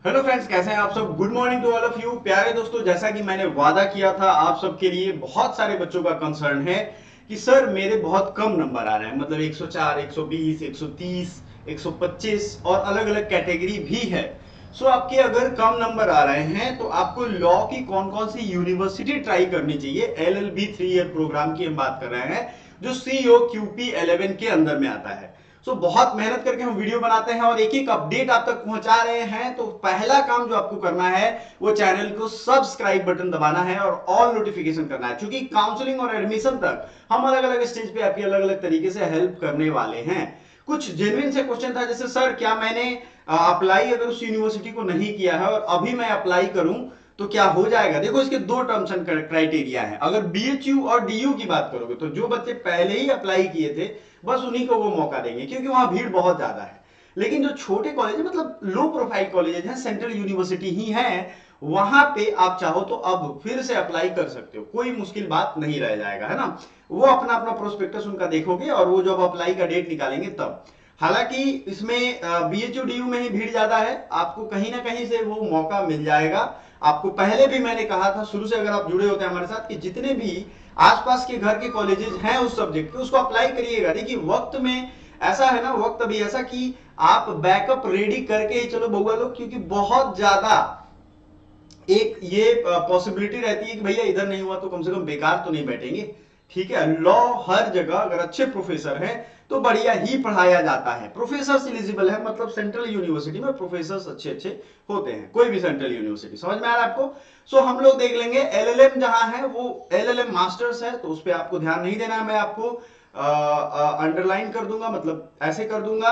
Hello friends, कैसे हैं आप सब। Good morning to all of you. प्यारे दोस्तों, जैसा कि मैंने वादा किया था आप सबके लिए, बहुत सारे बच्चों का कंसर्न है कि सर मेरे बहुत कम नंबर आ रहे हैं, मतलब 104, 120, 130, 125 और अलग अलग कैटेगरी भी है। सो आपके अगर कम नंबर आ रहे हैं तो आपको लॉ की कौन कौन सी यूनिवर्सिटी ट्राई करनी चाहिए। LLB 3 ईयर प्रोग्राम की हम बात कर रहे हैं जो COQP 11 के अंदर में आता है। बहुत मेहनत करके हम वीडियो बनाते हैं और एक एक अपडेट आप तक पहुंचा रहे हैं। तो पहला काम जो आपको करना है वो चैनल को सब्सक्राइब बटन दबाना है और ऑल नोटिफिकेशन करना है, क्योंकि काउंसलिंग और एडमिशन तक हम अलग अलग स्टेज पे आपकी अलग अलग तरीके से हेल्प करने वाले हैं। कुछ जेन्युइन से क्वेश्चन था, जैसे सर क्या मैंने अप्लाई अगर उस यूनिवर्सिटी को नहीं किया है और अभी मैं अप्लाई करूं तो क्या हो जाएगा। देखो, इसके दो टर्म्स एंड क्राइटेरिया है। अगर BHU और DU की बात करोगे तो जो बच्चे पहले ही अप्लाई किए थे बस उन्हीं को वो मौका देंगे, क्योंकि वहां भीड़ बहुत ज्यादा है। लेकिन जो छोटे कॉलेज है, मतलब लो प्रोफाइल कॉलेज हैं, सेंट्रल यूनिवर्सिटी ही है, वहां पे आप चाहो तो अब फिर से अप्लाई कर सकते हो, कोई मुश्किल बात नहीं रह जाएगा, है ना। वो अपना अपना प्रोस्पेक्टस उनका देखोगे और वो जब अप्लाई का डेट निकालेंगे तब। हालांकि इसमें BHU DU में ही भीड़ ज्यादा है, आपको कहीं ना कहीं से वो मौका मिल जाएगा। आपको पहले भी मैंने कहा था, शुरू से अगर आप जुड़े होते हैं हमारे साथ, कि जितने भी आसपास के घर के कॉलेजेस हैं उस सब्जेक्ट के, उसको अप्लाई करिएगा। देखिए वक्त में ऐसा है ना, वक्त अभी ऐसा कि आप बैकअप रेडी करके ही चलो बउआ लोग, क्योंकि बहुत ज्यादा एक ये पॉसिबिलिटी रहती है कि भैया इधर नहीं हुआ तो कम से कम बेकार तो नहीं बैठेंगे। ठीक है, लॉ हर जगह अगर अच्छे प्रोफेसर हैं तो बढ़िया ही पढ़ाया जाता है। प्रोफेसर एलिजिबल है, मतलब सेंट्रल यूनिवर्सिटी में प्रोफेसर अच्छे अच्छे होते हैं, कोई भी सेंट्रल यूनिवर्सिटी। समझ में आ रहा है आपको। हम लोग देख लेंगे LLM जहां है वो LLM मास्टर्स है, तो उस पर आपको ध्यान नहीं देना है। मैं आपको अंडरलाइन कर दूंगा, मतलब ऐसे कर दूंगा।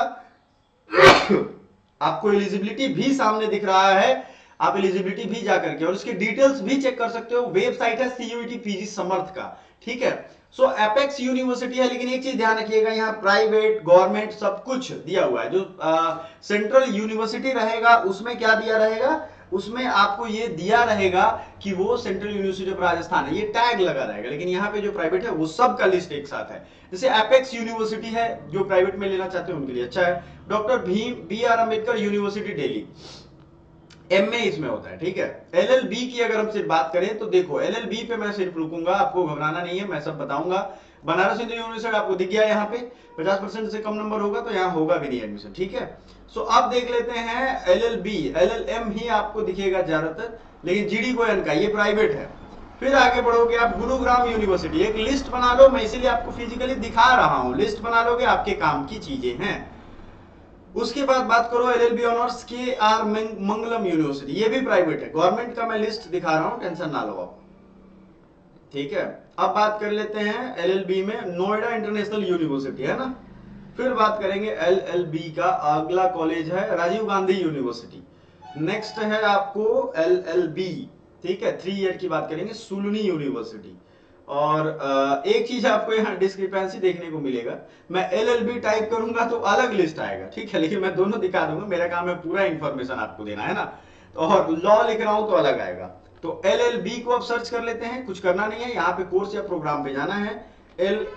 आपको एलिजिबिलिटी भी सामने दिख रहा है, आप एलिजिबिलिटी भी जाकर के और इसके डिटेल्स भी चेक कर सकते हो। वेबसाइट है CUET PG समर्थ का। ठीक है, एपेक्स यूनिवर्सिटी है, लेकिन एक चीज ध्यान रखिएगा, यहाँ प्राइवेट गवर्नमेंट सब कुछ दिया हुआ है। जो सेंट्रल यूनिवर्सिटी रहेगा उसमें क्या दिया रहेगा, उसमें आपको ये दिया रहेगा कि वो सेंट्रल यूनिवर्सिटी ऑफ राजस्थान है, ये टैग लगा रहेगा। लेकिन यहाँ पे जो प्राइवेट है वो सब का लिस्ट एक साथ है। जैसे एपेक्स यूनिवर्सिटी है, जो प्राइवेट में लेना चाहते हैं उनके लिए अच्छा है। Doctor Bhim BR Ambedkar university Delhi, MA इसमें होता है। ठीक है, LLB की अगर हम सिर्फ बात करें तो देखो, LLB पे मैं सिर्फ रुकूंगा, आपको घबराना नहीं है, मैं सब बताऊंगा। बनारस हिंदू यूनिवर्सिटी आपको दिख गया, यहाँ पे 50% से कम नंबर होगा तो यहाँ होगा भी नहीं एडमिशन। ठीक है, अब देख लेते हैं LLB। LLM ही आपको दिखेगा ज्यादातर, लेकिन GD गोयन का ये प्राइवेट है। फिर आगे बढ़ोगे आप, गुरुग्राम यूनिवर्सिटी, एक लिस्ट बना लो, मैं इसीलिए आपको फिजिकली दिखा रहा हूं, लिस्ट बना लोगे आपके काम की चीजें हैं। उसके बाद बात करो LLB ऑनर्स KR मंगलम यूनिवर्सिटी, ये भी प्राइवेट है, गवर्नमेंट का मैं लिस्ट दिखा रहा हूं, टेंशन ना लो आप। ठीक है, अब बात कर लेते हैं LLB में नोएडा इंटरनेशनल यूनिवर्सिटी, है ना। फिर बात करेंगे LLB का अगला कॉलेज है राजीव गांधी यूनिवर्सिटी। नेक्स्ट है आपको LLB, ठीक है, 3 ईयर की बात करेंगे, सुलनी यूनिवर्सिटी। और एक चीज आपको यहाँ डिस्क्रिपेंसी देखने को मिलेगा, मैं LLB टाइप करूंगा तो अलग लिस्ट आएगा, ठीक है, लेकिन मैं दोनों दिखा दूंगा, मेरा काम है पूरा इंफॉर्मेशन आपको देना, है ना। और लॉ लिख रहा हूं तो अलग आएगा। तो LLB को अब सर्च कर लेते हैं, कुछ करना नहीं है, यहाँ पे कोर्स या प्रोग्राम पे जाना है। LLB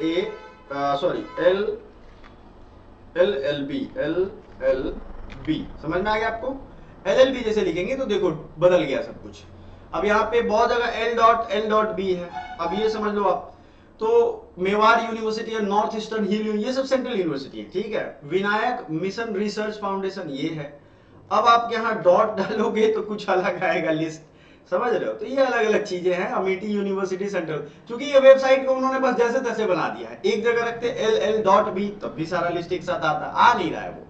समझ में आ गया आपको। LLB जैसे लिखेंगे तो देखो बदल गया सब कुछ। अब यहाँ पे बहुत जगह L.B है, अब ये समझ लो आप। तो मेवाड़ यूनिवर्सिटी है, नॉर्थ ईस्टर्न हिल, ये सब सेंट्रल यूनिवर्सिटी है। ठीक है, विनायक मिशन रिसर्च फाउंडेशन ये है। अब आप यहाँ डॉट डालोगे तो कुछ अलग आएगा लिस्ट, समझ रहे हो। तो ये अलग अलग चीजें हैं। अमेठी यूनिवर्सिटी सेंट्रल, क्योंकि ये वेबसाइट को उन्होंने बस जैसे तैसे बना दिया है, एक जगह रखते LL.B तब भी सारा लिस्ट एक साथ आता, आ नहीं रहा है वो।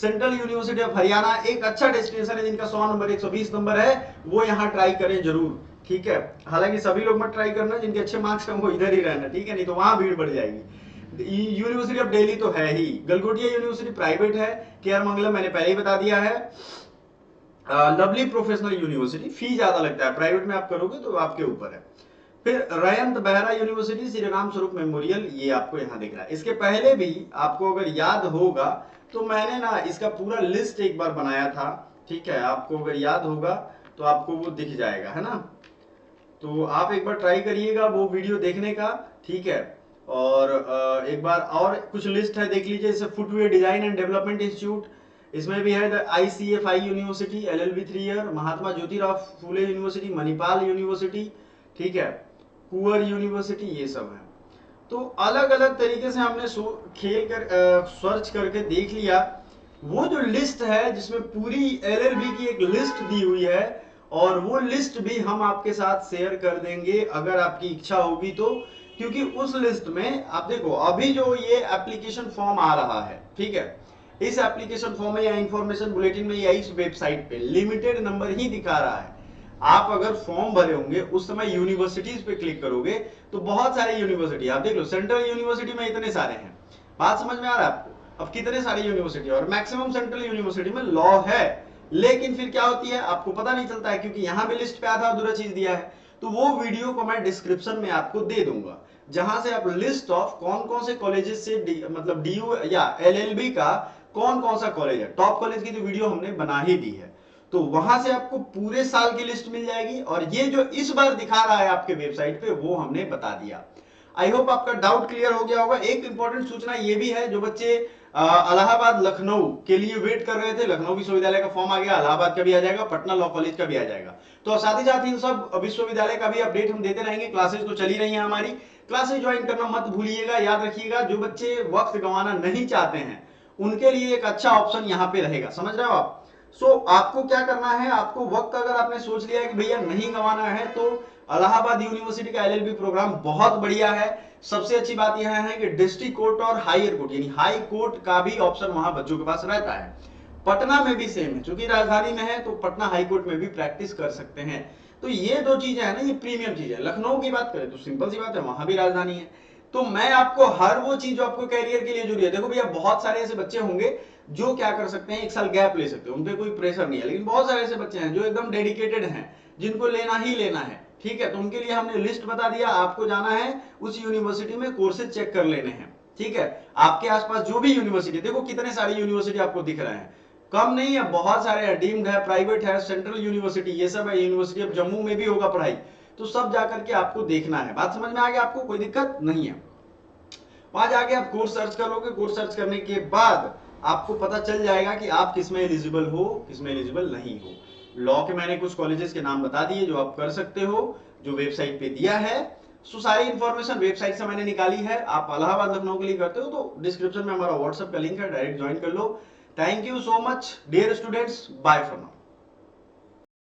सेंट्रल यूनिवर्सिटी ऑफ हरियाणा एक अच्छा डेस्टिनेशन है, जिनका 100 नंबर 120 नंबर है, वो यहाँ ट्राई करें जरूर। ठीक है, हालांकि सभी लोग मत ट्राई करना, जिनके अच्छे मार्क्स हैं वो इधर ही रहना, ठीक है, नहीं तो वहां भीड़ बढ़ जाएगी। यूनिवर्सिटी ऑफ दिल्ली तो है ही, गलगोटिया यूनिवर्सिटी प्राइवेट है, KR मंगलम मैंने पहले ही बता दिया है। लवली प्रोफेशनल यूनिवर्सिटी, फी ज्यादा लगता है, प्राइवेट में आप करोगे तो आपके ऊपर है। फिर रयंत बेहरा यूनिवर्सिटी, श्री राम स्वरूप मेमोरियल, ये आपको यहाँ दिख रहा है। इसके पहले भी आपको अगर याद होगा तो मैंने ना इसका पूरा लिस्ट एक बार बनाया था। ठीक है, आपको अगर याद होगा तो आपको वो दिख जाएगा, है ना। तो आप एक बार ट्राई करिएगा वो वीडियो देखने का। ठीक है, और एक बार और कुछ लिस्ट है देख लीजिए, जैसे footwear design and development institute, इसमें भी है ICFI university LLB 3 year, Mahatma Jyotirao Phule university, Manipal university, ठीक है, कुंवर यूनिवर्सिटी, ये सब है। तो अलग अलग तरीके से हमने खेल कर सर्च करके देख लिया। वो जो लिस्ट है जिसमें पूरी LLB की एक लिस्ट दी हुई है, और वो लिस्ट भी हम आपके साथ शेयर कर देंगे अगर आपकी इच्छा होगी तो, क्योंकि उस लिस्ट में आप देखो अभी जो ये एप्लीकेशन फॉर्म आ रहा है, ठीक है, इस एप्लीकेशन फॉर्म में या इंफॉर्मेशन बुलेटिन में या इस वेबसाइट पे लिमिटेड नंबर ही दिखा रहा है। आप अगर फॉर्म भरे होंगे उस समय यूनिवर्सिटीज पे क्लिक करोगे तो बहुत सारे यूनिवर्सिटी आप देख लो, सेंट्रल यूनिवर्सिटी में इतने सारे हैं, बात समझ में आ रहा है आपको? अब कितने सारे यूनिवर्सिटी, और मैक्सिमम सेंट्रल यूनिवर्सिटी में लॉ है, लेकिन फिर क्या होती है आपको पता नहीं चलता है, क्योंकि यहां भी लिस्ट पे आधा अधूरा चीज दिया है। तो वो वीडियो को मैं डिस्क्रिप्शन में आपको दे दूंगा, जहां से आप लिस्ट ऑफ कौन कौन से कॉलेजेस से मतलब DU या LLB का कौन कौन सा कॉलेज है, टॉप कॉलेज की तो वीडियो हमने बना ही दी है, तो वहां से आपको पूरे साल की लिस्ट मिल जाएगी। और ये जो इस बार दिखा रहा है आपके वेबसाइट पे वो हमने बता दिया। आई होप आपका डाउट क्लियर हो गया होगा। एक इंपॉर्टेंट सूचना ये भी है, जो बच्चे इलाहाबाद लखनऊ के लिए वेट कर रहे थे, लखनऊ विश्वविद्यालय का फॉर्म आ गया, इलाहाबाद का भी आ जाएगा, पटना लॉ कॉलेज का भी आ जाएगा। तो साथ ही साथ इन सब विश्वविद्यालय का भी अपडेट हम देते रहेंगे। क्लासेस तो चली रही हैं हमारी, क्लासेस ज्वाइन करना मत भूलिएगा। याद रखिएगा, जो बच्चे वक्त गंवाना नहीं चाहते हैं उनके लिए एक अच्छा ऑप्शन यहाँ पे रहेगा, समझ रहे हो आप? आपको क्या करना है, आपको वक्त अगर आपने सोच लिया कि भैया नहीं गंवाना है, तो इलाहाबाद यूनिवर्सिटी का LLB प्रोग्राम बहुत बढ़िया है। सबसे अच्छी बात यह है कि डिस्ट्रिक्ट कोर्ट और हायर कोर्ट यानी हाई कोर्ट का भी ऑप्शन वहां बच्चों के पास रहता है। पटना में भी सेम है, चूंकि राजधानी में है तो पटना हाई कोर्ट में भी प्रैक्टिस कर सकते हैं। तो ये दो चीजें हैं ना, ये प्रीमियम चीज है। लखनऊ की बात करें तो सिंपल सी बात है, वहां भी राजधानी है। तो मैं आपको हर वो चीज जो आपको कैरियर के लिए जरूरी है, देखो भैया बहुत सारे ऐसे बच्चे होंगे जो क्या कर सकते हैं, एक साल गैप ले सकते हैं, उनपे कोई प्रेशर नहीं है, लेकिन बहुत सारे ऐसे बच्चे हैं जो एकदम डेडिकेटेड हैं, जिनको लेना ही लेना है, ठीक है। तो उनके लिए हमने लिस्ट बता दिया, आपको जाना है उस यूनिवर्सिटी में कोर्सेज चेक कर लेने हैं, ठीक है। आपके आसपास जो भी यूनिवर्सिटी, देखो कितने सारे यूनिवर्सिटी आपको दिख रहे हैं, कम नहीं है, बहुत सारे हैं, डीम्ड है, प्राइवेट है, सेंट्रल यूनिवर्सिटी, ये सब है। यूनिवर्सिटी ऑफ जम्मू में भी होगा पढ़ाई, तो सब जाकर के आपको देखना है। बात समझ में आ गया आपको? कोई दिक्कत नहीं है। वहां जाके आप कोर्स सर्च करोगे, कोर्स सर्च करने के बाद आपको पता चल जाएगा कि आप किसमें एलिजिबल हो, किसमें एलिजिबल नहीं हो। लॉ के मैंने कुछ कॉलेजेस के नाम बता दिए जो आप कर सकते हो, जो वेबसाइट पे दिया है। सारी इंफॉर्मेशन वेबसाइट से मैंने निकाली है। आप इलाहाबाद लखनऊ के लिए करते हो तो डिस्क्रिप्शन में हमारा व्हाट्सएप का लिंक है, डायरेक्ट ज्वाइन कर लो। Thank you so much dear students, bye for now.